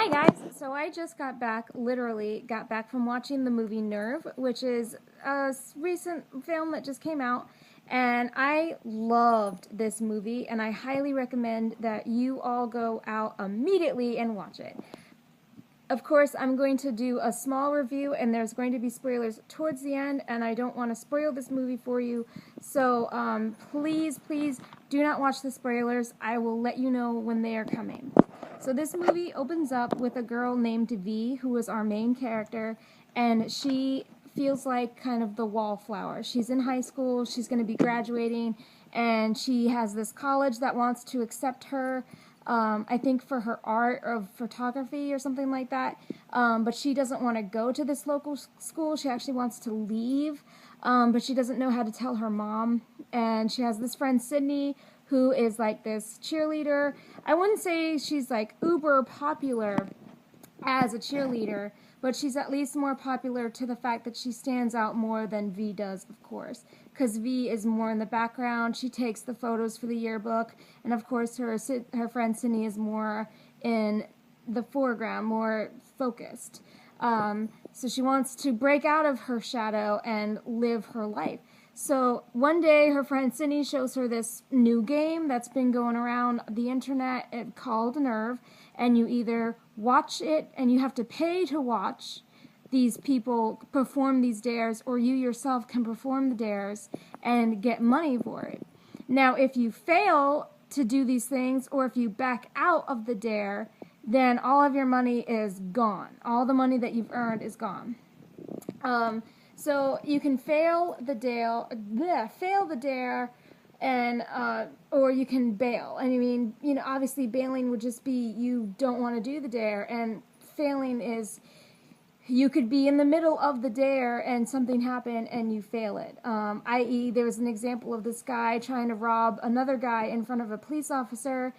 Hi guys! So I just literally got back from watching the movie Nerve, which is a recent film that just came out, and I loved this movie, and I highly recommend that you all go out immediately and watch it. Of course, I'm going to do a small review, and there's going to be spoilers towards the end, and I don't want to spoil this movie for you, so please do not watch the spoilers. I will let you know when they are coming. So this movie opens up with a girl named V, who is our main character, and she feels like kind of the wallflower. She's in high school, she's going to be graduating, and she has this college that wants to accept her, I think for her art of photography or something like that, but she doesn't want to go to this local school. She actually wants to leave, but she doesn't know how to tell her mom, and she has this friend Sydney, who is like this cheerleader. I wouldn't say she's like uber popular as a cheerleader, but she's at least more popular to the fact that she stands out more than V does, of course, because V is more in the background. She takes the photos for the yearbook, and of course her friend Sydney is more in the foreground, more focused. So she wants to break out of her shadow and live her life. So one day her friend Sydney shows her this new game that's been going around the internet called Nerve, and you either watch it and you have to pay to watch these people perform these dares, or you yourself can perform the dares and get money for it. Now if you fail to do these things, or if you back out of the dare, then all of your money is gone. All the money that you've earned is gone. So you can fail the dare, and or you can bail. And I mean, obviously bailing would just be you don't want to do the dare, and failing is you could be in the middle of the dare and something happen and you fail it. I.e., there was an example of this guy trying to rob another guy in front of a police officer.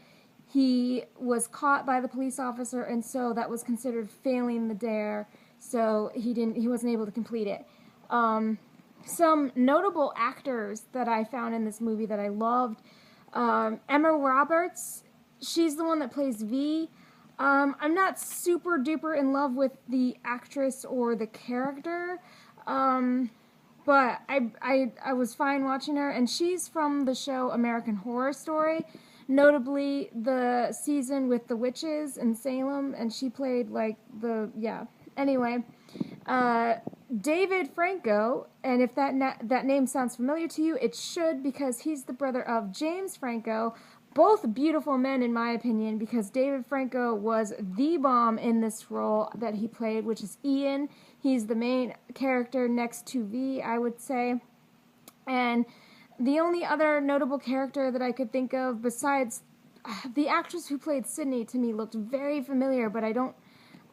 He was caught by the police officer, and so that was considered failing the dare. So he wasn't able to complete it. Some notable actors that I found in this movie that I loved. Emma Roberts, she's the one that plays V. I'm not super duper in love with the actress or the character, but I was fine watching her, and she's from the show American Horror Story, notably the season with the witches in Salem, and she played Anyway, David Franco, and if that name sounds familiar to you, it should, because he's the brother of James Franco. Both beautiful men, in my opinion, because David Franco was the bomb in this role that he played, which is Ian. He's the main character next to V, I would say. And the only other notable character that I could think of besides the actress who played Sydney, to me looked very familiar, but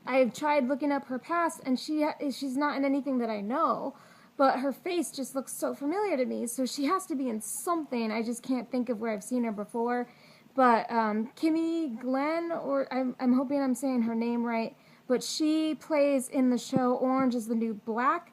I've tried looking up her past, and she's not in anything that I know, but her face just looks so familiar to me, so she has to be in something. I just can't think of where I've seen her before. But Kimmy Glenn, or I'm hoping I'm saying her name right, but she plays in the show Orange is the New Black,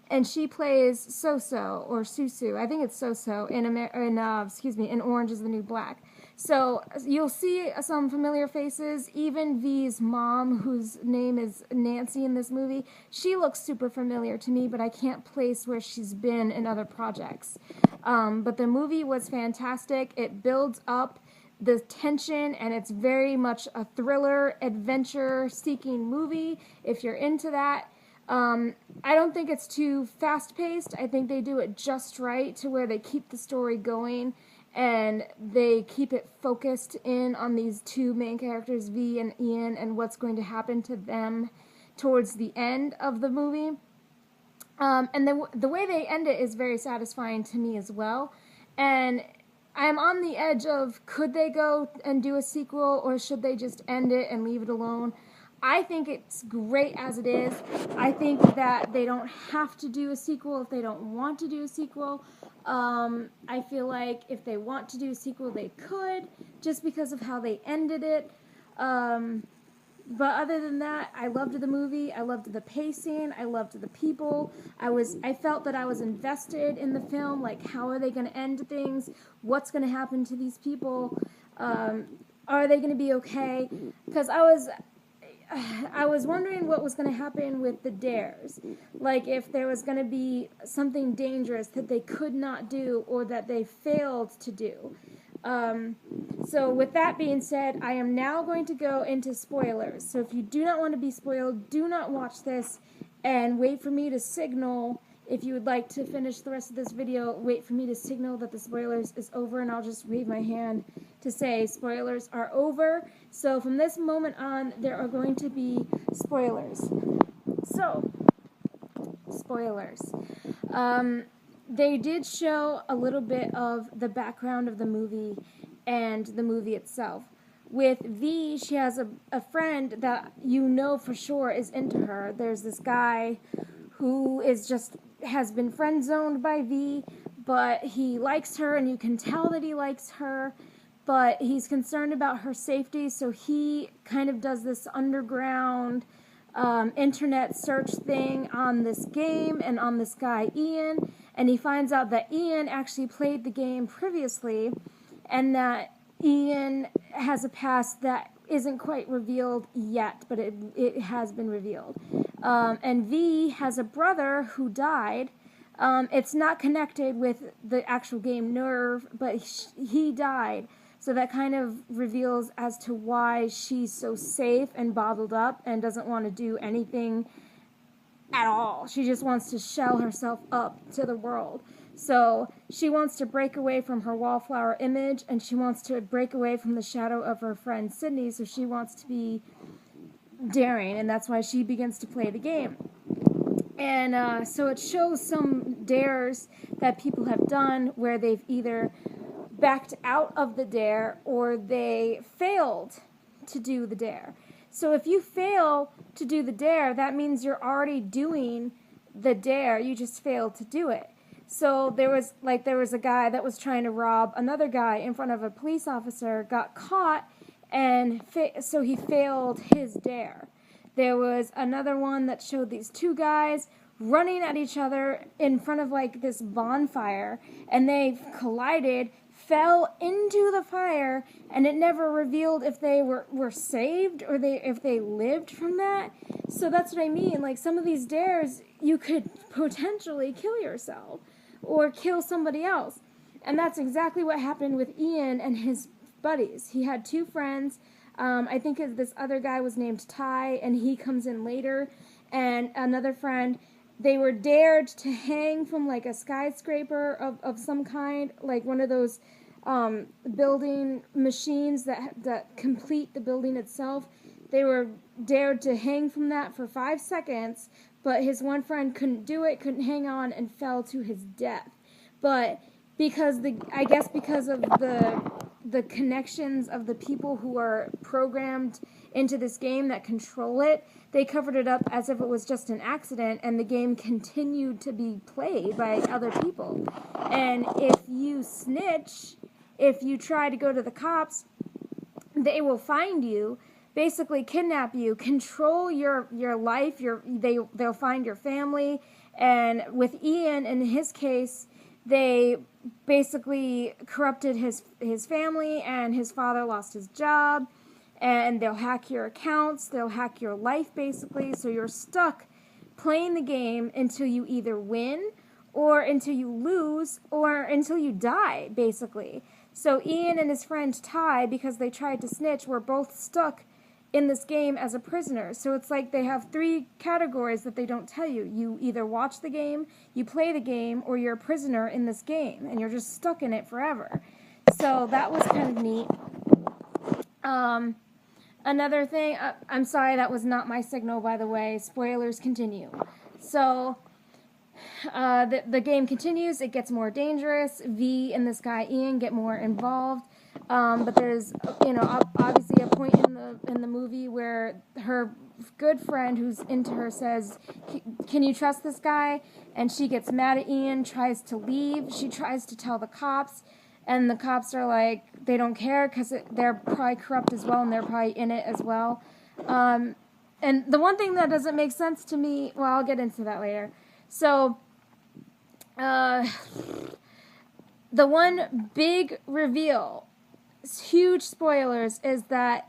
and she plays Soso, or Susu, I think it's Soso, in Orange is the New Black. So you'll see some familiar faces. Even V's mom, whose name is Nancy in this movie, she looks super familiar to me, but I can't place where she's been in other projects. But the movie was fantastic. It builds up the tension, and it's very much a thriller, adventure-seeking movie, if you're into that. I don't think it's too fast-paced. I think they do it just right to where they keep the story going, and they keep it focused in on these two main characters, V and Ian, and what's going to happen to them towards the end of the movie. And the way they end it is very satisfying to me as well. And I'm on the edge of, could they go and do a sequel, or should they just end it and leave it alone? I think it's great as it is. I think that they don't have to do a sequel if they don't want to do a sequel. I feel like if they want to do a sequel, they could, just because of how they ended it. But other than that, I loved the movie. I loved the pacing. I loved the people. I felt that I was invested in the film. Like, how are they going to end things? What's going to happen to these people? Are they going to be okay? Because I was wondering what was going to happen with the dares. Like, if there was going to be something dangerous that they could not do or that they failed to do. So with that being said, I am now going to go into spoilers. So if you do not want to be spoiled, do not watch this and wait for me to signal. If you would like to finish the rest of this video, wait for me to signal that the spoilers is over, and I'll just wave my hand to say spoilers are over. So from this moment on, there are going to be spoilers. So, spoilers. They did show a little bit of the background of the movie and the movie itself. With V, she has a friend that you know for sure is into her. There's this guy who has been friend-zoned by V, but he likes her, and you can tell that he likes her, but he's concerned about her safety, so he kind of does this underground internet search thing on this game and on this guy Ian, and he finds out that Ian actually played the game previously, and that Ian has a past that isn't quite revealed yet, but it has been revealed. And V has a brother who died. It's not connected with the actual game Nerve, but he died. So that kind of reveals as to why she's so safe and bottled up and doesn't want to do anything at all. She just wants to shell herself up to the world. So she wants to break away from her wallflower image, and she wants to break away from the shadow of her friend Sydney, so she wants to be daring, and that's why she begins to play the game. And so it shows some dares that people have done where they've either backed out of the dare or they failed to do the dare. So if you fail to do the dare, that means you're already doing the dare, you just failed to do it. So there was a guy that was trying to rob another guy in front of a police officer, got caught, and so he failed his dare. There was another one that showed these two guys running at each other in front of like this bonfire, and they collided, fell into the fire, and it never revealed if they were saved or if they lived from that. So that's what I mean. Like, some of these dares, you could potentially kill yourself or kill somebody else. And that's exactly what happened with Ian and his buddies. He had two friends. I think this other guy was named Ty, and he comes in later. And another friend, they were dared to hang from like a skyscraper of some kind, like one of those building machines that complete the building itself. They were dared to hang from that for 5 seconds, but his one friend couldn't do it, couldn't hang on, and fell to his death. But because of the connections of the people who are programmed into this game that control it, they covered it up as if it was just an accident, and the game continued to be played by other people. And if you snitch, if you try to go to the cops, they will find you, basically kidnap you, control your life. They'll find your family. And with Ian, in his case, they basically corrupted his family, and his father lost his job. And they'll hack your accounts, they'll hack your life, basically. So you're stuck playing the game until you either win, or until you lose, or until you die, basically. So Ian and his friend Ty, because they tried to snitch, were both stuck in this game as a prisoner. So it's like they have 3 categories that they don't tell you. You either watch the game, you play the game, or you're a prisoner in this game, and you're just stuck in it forever. So that was kind of neat. Another thing, I'm sorry, that was not my signal, by the way. Spoilers continue. So, the game continues, it gets more dangerous. V and this guy Ian get more involved. But there's, obviously a point in the movie where her good friend who's into her says, "Can you trust this guy?" And she gets mad at Ian, tries to leave. She tries to tell the cops, and the cops are like, they don't care because they're probably corrupt as well, and they're probably in it as well. And the one thing that doesn't make sense to me, well, I'll get into that later. So, the one big reveal, huge spoilers, is that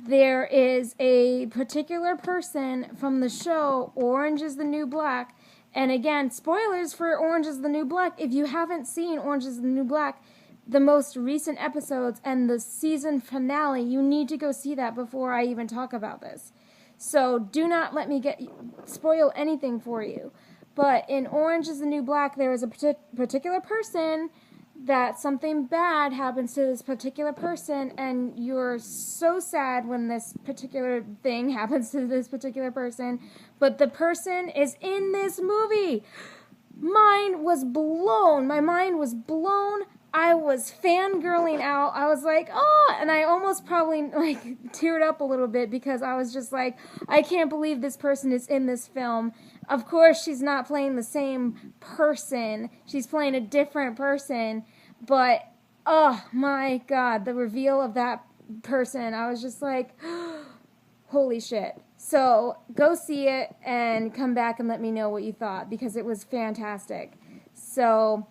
there is a particular person from the show Orange is the New Black. And again, spoilers for Orange is the New Black. If you haven't seen Orange is the New Black, the most recent episodes and the season finale, you need to go see that before I even talk about this. So do not let me spoil anything for you. But in Orange is the New Black, there is a particular person that something bad happens to this particular person, and you're so sad when this particular thing happens to this particular person, but the person is in this movie. My mind was blown. I was fangirling out. I was like, oh, and I almost probably teared up a little bit because I was just like, I can't believe this person is in this film. Of course, she's not playing the same person. She's playing a different person. But, oh my God, the reveal of that person, I was just like, holy shit. So go see it and come back and let me know what you thought because it was fantastic. So,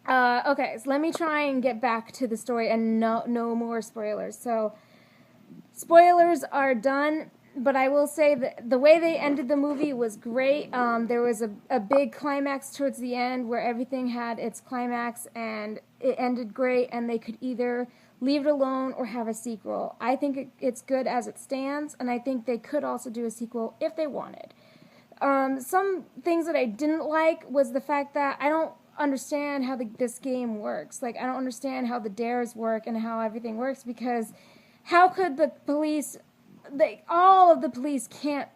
okay, so let me try and get back to the story and no more spoilers. So, spoilers are done. But I will say that the way they ended the movie was great. There was a big climax towards the end where everything had its climax and it ended great, and they could either leave it alone or have a sequel. I think it's good as it stands, and I think they could also do a sequel if they wanted. Some things that I didn't like was the fact that I don't understand how this game works. Like, I don't understand how the dares work and how everything works, because how could the police... all of the police can't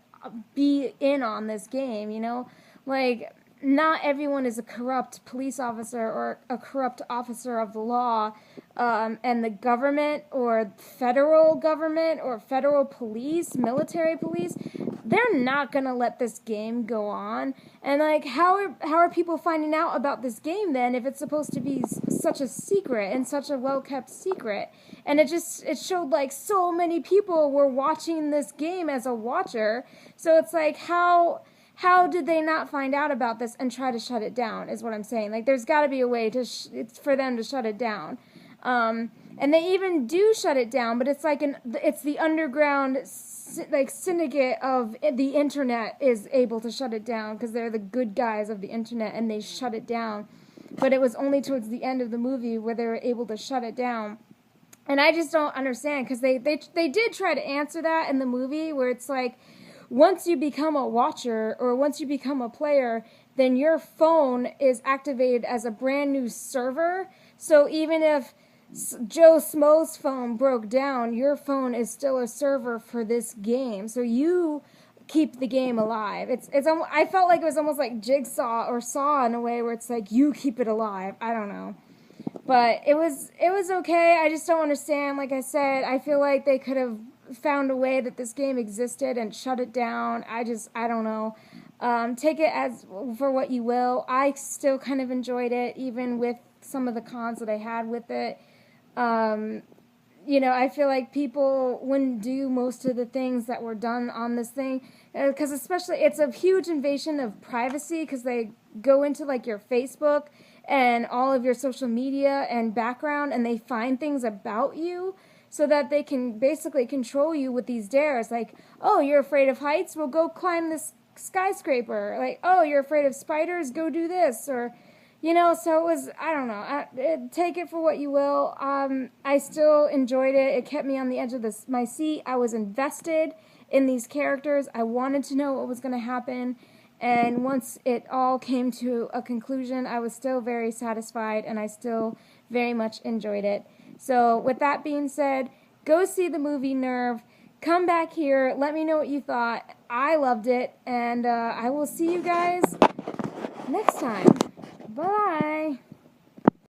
be in on this game, you know? Like, not everyone is a corrupt police officer or a corrupt officer of the law, and the government or federal government or federal police, military police, they're not gonna let this game go on. And like, how are people finding out about this game then if it's supposed to be such a secret and such a well-kept secret? And it showed like so many people were watching this game as a watcher. So it's like, how did they not find out about this and try to shut it down is what I'm saying. Like, there's got to be a way for them to shut it down. And they even do shut it down, but it's like it's the underground syndicate of the internet is able to shut it down because they're the good guys of the internet and they shut it down. But it was only towards the end of the movie where they were able to shut it down. And I just don't understand, because they did try to answer that in the movie, where it's like, once you become a watcher or once you become a player, then your phone is activated as a brand new server. So even if Joe Smo's phone broke down, your phone is still a server for this game. So you keep the game alive. I felt like it was almost like Jigsaw or Saw in a way, where it's like you keep it alive. I don't know. But it was okay. I just don't understand. Like I said, I feel like they could have found a way that this game existed and shut it down. I don't know. Take it as for what you will. I still kind of enjoyed it, even with some of the cons that I had with it. You know, I feel like people wouldn't do most of the things that were done on this thing, because especially it's a huge invasion of privacy, because they go into like your Facebook and all of your social media and background, and they find things about you so that they can basically control you with these dares. Like, oh, you're afraid of heights? Well, go climb this skyscraper. Like, oh, you're afraid of spiders? Go do this. Or, you know, so it was, I don't know. Take it for what you will. I still enjoyed it. It kept me on the edge of my seat. I was invested in these characters. I wanted to know what was going to happen. And once it all came to a conclusion, I was still very satisfied, and I still very much enjoyed it. So with that being said, go see the movie Nerve. Come back here. Let me know what you thought. I loved it, and I will see you guys next time. Bye.